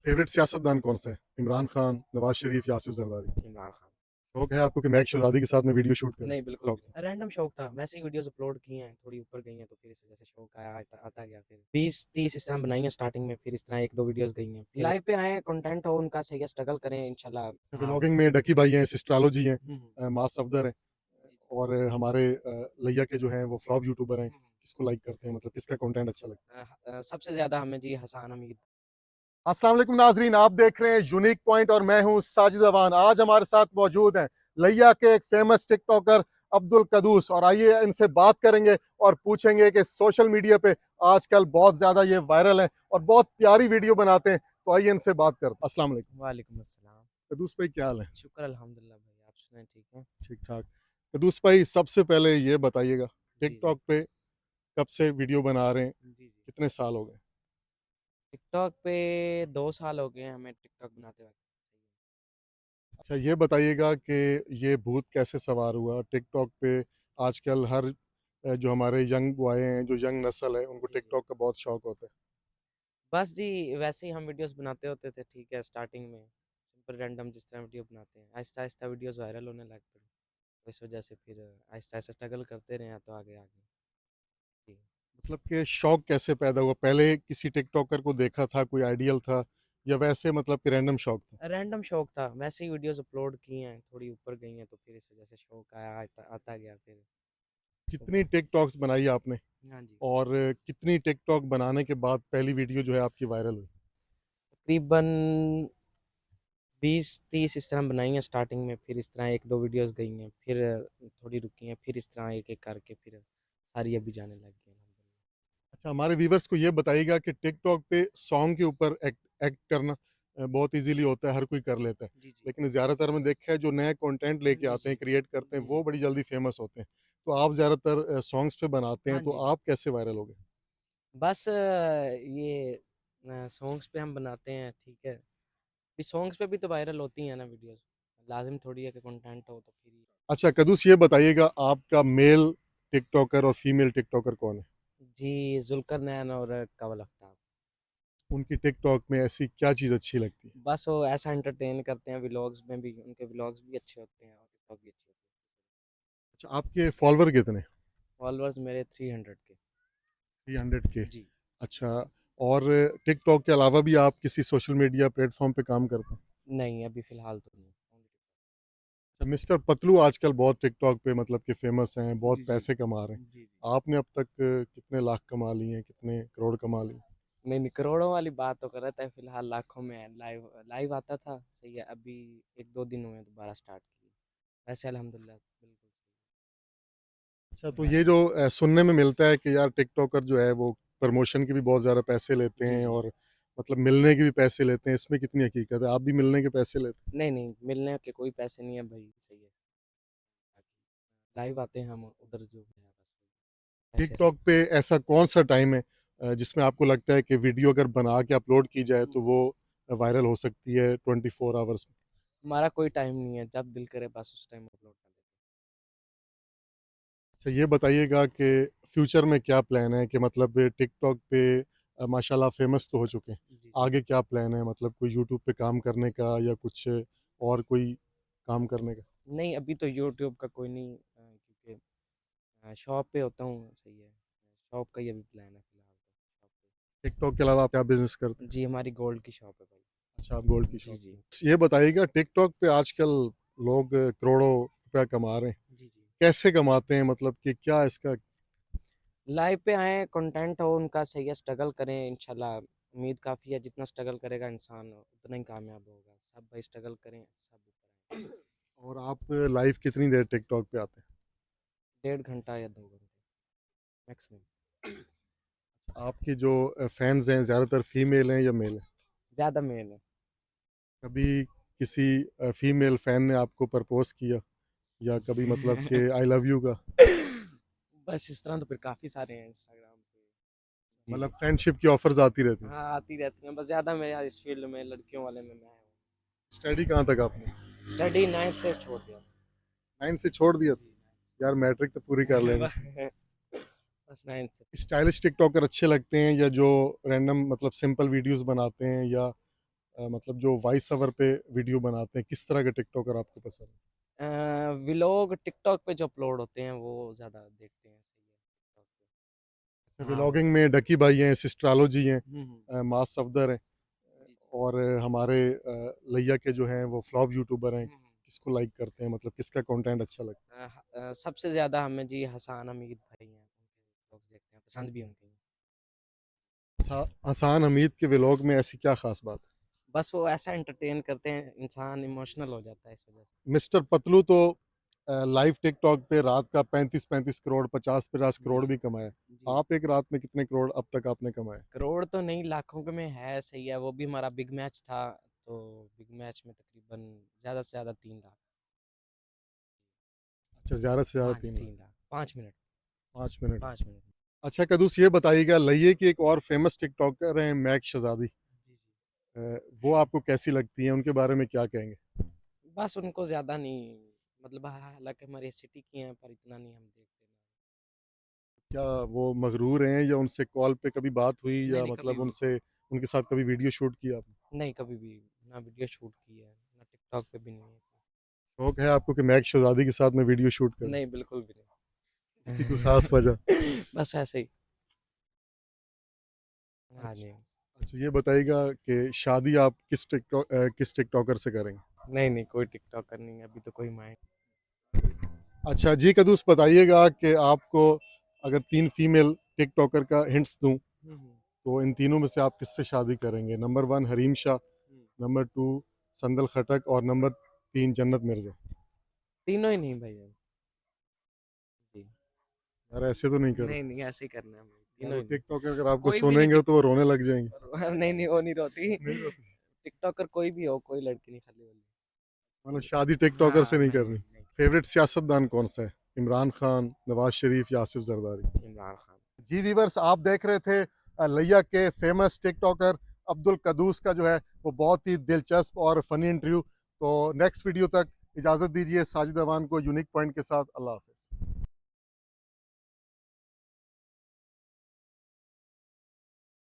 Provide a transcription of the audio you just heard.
Favourite सियासतदान कौन सा है? इमरान खान, नवाज शरीफ या आसिफ जरदारी? इमरान खान। शौक है आपको कि महक शहजादी के साथ में वीडियो शूट करें? नहीं बिल्कुल शौक है। रैंडम शौक था, वैसे ही वीडियोस अपलोड की हैं, थोड़ी ऊपर गई हैं तो फिर इस वजह से शौक आया आता गया। फिर 20-30 इस तरह बनाई हैं स्टार्टिंग में, फिर इस तरह 1-2 वीडियोस गई हैं, लाइव पे आए कंटेंट हो उनका सही है, स्ट्रगल करें इंशाल्लाह। हाँ। व्लॉगिंग में डकी भाई हैं, सिस्ट्रोलॉजी हैं, हम्म। मास सफदर हैं, और हमारे लैया के जो हैं वो फ्लॉप यूट्यूबर हैं। किसको लाइक करते हैं, मतलब किसका कंटेंट अच्छा लगता है? सबसे ज्यादा हमें जी हसान हमीद। अस्सलाम वालेकुम नाजरीन, आप देख रहे हैं यूनिक पॉइंट और मैं हूं साजिद अवान। आज हमारे साथ मौजूद हैं लैया के एक फेमस टिकटॉकर अब्दुल कदूस, और आइए इनसे बात करेंगे और पूछेंगे कि सोशल मीडिया पे आजकल बहुत ज़्यादा ये वायरल हैं और बहुत प्यारी वीडियो बनाते हैं। तो आइए इनसे बात करते हैं। अस्सलाम वालेकुम वालेकुम अस्सलाम। कदूस भाई, क्या हाल है? शुक्र अल्हम्दुलिल्लाह भाई, आप सुनाएं ठीक है? ठीक ठाक। कदूस भाई, सबसे पहले ये बताइएगा, जी जी टिकटॉक पे कब से वीडियो बना रहे हैं, जी जी। कितने साल हो गए? टिकटॉक पे 2 साल हो गए हैं हमें टिकटॉक बनाते वक्त। अच्छा, ये बताइएगा कि ये भूत कैसे सवार हुआ टिकटॉक पे? आजकल हर जो हमारे यंग बॉय हैं, जो यंग नस्ल है, उनको जी जी। टिकटॉक का बहुत शौक होता है। बस जी वैसे ही हम वीडियोस बनाते होते थे, ठीक है, स्टार्टिंग में सिंपल रैंडम जिस तरह वीडियो बनाते हैं, आहिस्ता आहिस्ता वीडियोस वायरल होने लग पड़े, तो इस वजह से फिर आहिस्ता आहिस्ता स्ट्रगल करते रहे हैं तो आगे आगे। जी। मतलब कि शौक कैसे पैदा हुआ? पहले किसी टिकटॉकर को देखा था, कोई आइडियल था, या वैसे मतलब कि रैंडम शौक था? रैंडम शौक था, वैसे ही वीडियोस अपलोड की हैं, थोड़ी ऊपर गई हैं तो फिर इस वजह से शौक आया आता गया फिर। कितनी टिकटॉक्स बनाई आपने, हाँ जी। और कितनी टिकटॉक बनाने के बाद पहली वीडियो जो है आपकी वायरल हुई? तकरीबन 20-30 इस तरह बनाई हैं स्टार्टिंग में, फिर इस तरह 1-2 वीडियोस गई हैं, फिर थोड़ी रुकी हैं, फिर इस तरह एक एक करके फिर सारी अभी जाने लग गई हैं। अच्छा, हमारे व्यूवर्स को ये बताइएगा कि टिकटॉक पे सॉन्ग के ऊपर एक्ट एक्ट करना बहुत इजीली होता है, हर कोई कर लेता है। जी जी लेकिन ज़्यादातर में देखा है, जो नए कंटेंट लेके जी आते हैं, जी क्रिएट करते हैं, जी वो जी। बड़ी जल्दी फेमस होते हैं। तो आप ज़्यादातर सॉन्ग्स पे बनाते हैं, हाँ तो जी। आप कैसे वायरल हो गए? बस ये सॉन्ग्स पे हम बनाते हैं, ठीक है, भी सॉन्ग्स पे भी तो वायरल होती हैं ना वीडियोस, लाजिम थोड़ी है कि कंटेंट हो तो फिर ही। अच्छा कदूस, ये बताइएगा, आपका मेल टिकटॉकर और फीमेल टिकटॉकर कौन है? जी जुल्कर नैन और कवल आफ्ताब। उनकी टिकटॉक में ऐसी क्या चीज़ अच्छी लगती है? बस वो ऐसा एंटरटेन करते हैं, व्लॉग्स में भी उनके व्लॉग्स भी अच्छे होते हैं और टिकटॉक भी अच्छी होती अच्छा, आपके फॉलोअर कितने? है। फॉलोअर्स मेरे 300 के। 300 के। जी। अच्छा, और टिकटॉक के अलावा भी आप किसी सोशल मीडिया प्लेटफॉर्म पे काम करते हैं? नहीं अभी फ़िलहाल तो नहीं। अच्छा, मिस्टर पतलू आजकल बहुत टिकटॉक पे मतलब कि फेमस हैं, बहुत जी, जी। पैसे कमा रहे हैं। जी, जी। आपने अब तक कितने लाख कमा लिए हैं, कितने करोड़ कमा लिए? नहीं, नहीं, करोड़ों वाली बात तो कर रहा था, फ़िलहाल लाखों में है। लाइव लाइव आता था, सही है, अभी 1-2 दिन हुए हैं दोबारा स्टार्ट की। वैसे अल्हम्दुलिल्लाह बिल्कुल सही अच्छा, है। तो ये जो सुनने में मिलता है कि यार टिकटॉकर जो है वो प्रमोशन के भी बहुत ज़्यादा पैसे लेते जी, हैं, जी। और मतलब मिलने के भी पैसे लेते हैं, इसमें कितनी हकीकत है? आप भी मिलने के पैसे लेते हैं? नहीं, नहीं, मिलने के कोई पैसे नहीं है भाई, सही है। लाइव आते हैं हम उधर जो भी है बस ऐसे ऐसे। टिकटॉक पे ऐसा कौन सा टाइम है जिसमें आपको लगता है कि वीडियो अगर बना के अपलोड की जाए तो वो वायरल हो सकती है 24 आवर्स में? हमारा कोई टाइम नहीं है, जब दिल करे बस उस टाइम अपलोड कर देते अच्छा, ये बताइएगा कि फ्यूचर में क्या प्लान है, कि मतलब टिकटॉक पे माशाल्लाह फेमस तो हो चुके हैं, हैं। जी, जी। आगे क्या प्लान है? मतलब कोई यूट्यूब पे काम करने का, या कुछ और कोई काम करने का? नहीं अभी तो यूट्यूब का कोई नहीं, क्योंकि शॉप पे होता हूँ, सही है। शॉप का ही अभी प्लान है फ़िलहाल तो, शॉप टिकटॉक के अलावा आप क्या बिजनेस करते हैं? पे। जी हमारी गोल्ड की शॉप है भाई। अच्छा, आप गोल्ड की जी, शॉप जी। पे। ये बताइएगा, टिकटॉक पे आजकल लोग करोड़ों रुपया कमा रहे हैं, जी, जी। कैसे कमाते हैं? मतलब कि क्या इसका? लाइव पे आएँ, कंटेंट हो उनका सही है, स्ट्रगल करें इंशाल्लाह। उम्मीद काफ़ी है, जितना स्ट्रगल करेगा इंसान उतना ही कामयाब होगा। सब भाई स्ट्रगल करें, सब ऊपर आएँ। और आप लाइव कितनी देर टिकटॉक पे आते हैं? 1.5 घंटा या 2 घंटे मैक्सिमम। आपके जो फैंस हैं, ज़्यादातर फीमेल हैं या मेल हैं? ज़्यादा मेन है। कभी किसी फीमेल फैन ने आपको प्रपोज किया, या कभी मतलब कि आई लव यू का? बस इस तरह तो फिर काफ़ी सारे हैं इंस्टाग्राम पे। जी, मतलब जी। फ्रेंडशिप की ऑफर्स आती रहती हैं? हाँ, आती रहती हैं, बस ज़्यादा मेरे इस फ़ील्ड में लड़कियों वाले में मैं हूँ। स्टडी कहाँ तक आपने? स्टडी 9th से छोड़ दिया। 9 से छोड़ दिया जी, था? यार मैट्रिक तो पूरी कर लेनी बस थी। बस 9th से। स्टाइलिश टिकटॉकर अच्छे लगते हैं, या जो रैंडम मतलब सिंपल वीडियोस बनाते हैं, या मतलब जो वॉइस ओवर पे वीडियो बनाते हैं, किस तरह के टिकटॉकर आपको पसंद है? व्लॉग टिकटॉक पे जो अपलोड होते हैं वो ज़्यादा देखते हैं, सही है टिकटॉक पे। हाँ वो व्लॉगिंग में डकी भाई हैं, सिस्ट्रालॉजी हैं, हम्म, मास सफदर हैं, जी जी और हमारे लैया के जो हैं वो फ्लॉप यूट्यूबर हैं। हम्म, किसको लाइक करते हैं, मतलब किसका कंटेंट अच्छा लगता सबसे ज़्यादा हमें जी हसान हमीद भाई हैं, उनके व्लॉग्स देखते हैं, पसंद भी उनके हैं। है? हसान हमीद के व्लॉग में ऐसी क्या खास बात है? बस वो ऐसा एंटरटेन करते हैं, इंसान इमोशनल हो जाता है इस वजह से। मिस्टर पतलू तो लाइव टिकटॉक पे रात का 35-35 करोड़, 50-50 जी करोड़ जी भी कमाए। जी आप एक रात में कितने करोड़ अब तक आपने कमाए? करोड़ तो नहीं, लाखों के में है, सही है। वो भी हमारा बिग मैच था, तो बिग मैच में तकरीबन ज़्यादा से ज़्यादा 3 लाख। अच्छा, ज़्यादा से ज़्यादा हाँ जी 3 लाख। 3 लाख 5 मिनट 5 मिनट में। 5 मिनट में। अच्छा कदूस, ये बताइएगा, लइये की एक और फेमस टिकटॉकर हैं मैक शहजादी, जी जी वो आपको कैसी लगती हैं, उनके बारे में क्या कहेंगे? बस उनको ज़्यादा नहीं, मतलब हालांकि हमारी सिटी की हैं पर इतना नहीं हम देखते ना। क्या वो मगरूर हैं, या उनसे कॉल पे कभी बात हुई, नहीं या नहीं, कभी मतलब भी उनसे उनके साथ कभी वीडियो शूट किया आपने? नहीं, कभी भी ना वीडियो शूट की है, ना टिकटॉक पे भी नहीं है। शौक है आपको कि मैक शहजादी के साथ मैं वीडियो शूट करूं? नहीं, बिल्कुल भी इसकी कोई खास वजह? नहीं। बस ऐसे ही। हाँ अच्छा। जी। अच्छा, ये बताइएगा कि शादी आप किस टिकटॉकर से करेंगे? नहीं नहीं, कोई टिकटॉकर नहीं है अभी, तो कोई माइंड। अच्छा जी कदूस, बताइएगा कि आपको अगर 3 फीमेल टिकटॉकर का हिंट्स दूं, हम्म तो इन तीनों में से आप किससे शादी करेंगे? नंबर 1 हरीम शाह, हम्म। नंबर 2 संदल खटक, और नंबर 3 जन्नत मिर्जा। तीनों ही नहीं भैया जी। यार ऐसे तो नहीं करो नहीं नहीं, ऐसे ही करना है भाई, यार, तीनों वो ही नहीं। टिकटॉकर अगर आपको कोई भी नहीं सुनेंगे तो वो रोने लग जाएंगे। नहीं नहीं, वो नहीं रोती। नहीं रोते? टिकटॉकर कोई भी हो, कोई लड़की नहीं खाली वाली। मतलब शादी टिकटॉकर से हाँ, नहीं नहीं करनी। नहीं नहीं। फेवरेट सियासतदान कौन सा है? इमरान खान, नवाज शरीफ, या आसिफ जरदारी? इमरान खान। जी वीवर्स, आप देख रहे थे लैया के फेमस टिकटॉकर अब्दुल कदूस का जो है वो बहुत ही दिलचस्प और फनी इंटरव्यू। तो नेक्स्ट वीडियो तक इजाज़त दीजिए साजिद अवान को यूनिक पॉइंट के साथ। अल्लाह हाफ़िज़।